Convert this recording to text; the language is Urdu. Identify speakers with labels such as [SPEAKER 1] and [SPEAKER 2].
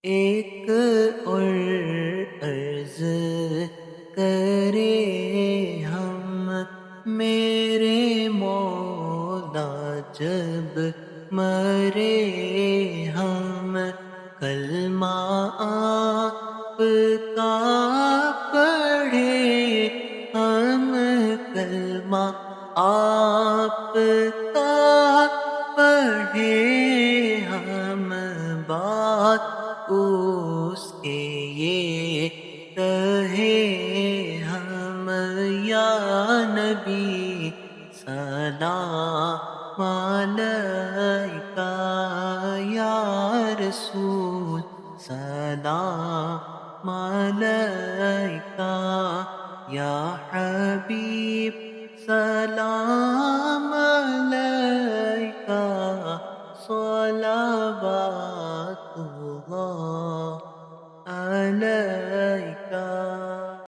[SPEAKER 1] ایک اور عرض کرے ہم میرے مولا جب مرے ہم کلمہ آپ کا پڑھے ہم کلمہ آپ کا پڑھے ہم بات اس کے یہ کہے ہم یا نبی سلام علیکہ یا رسول سلام علیکہ یا حبیب سلام علیکہ صلوات اللہ علیکہ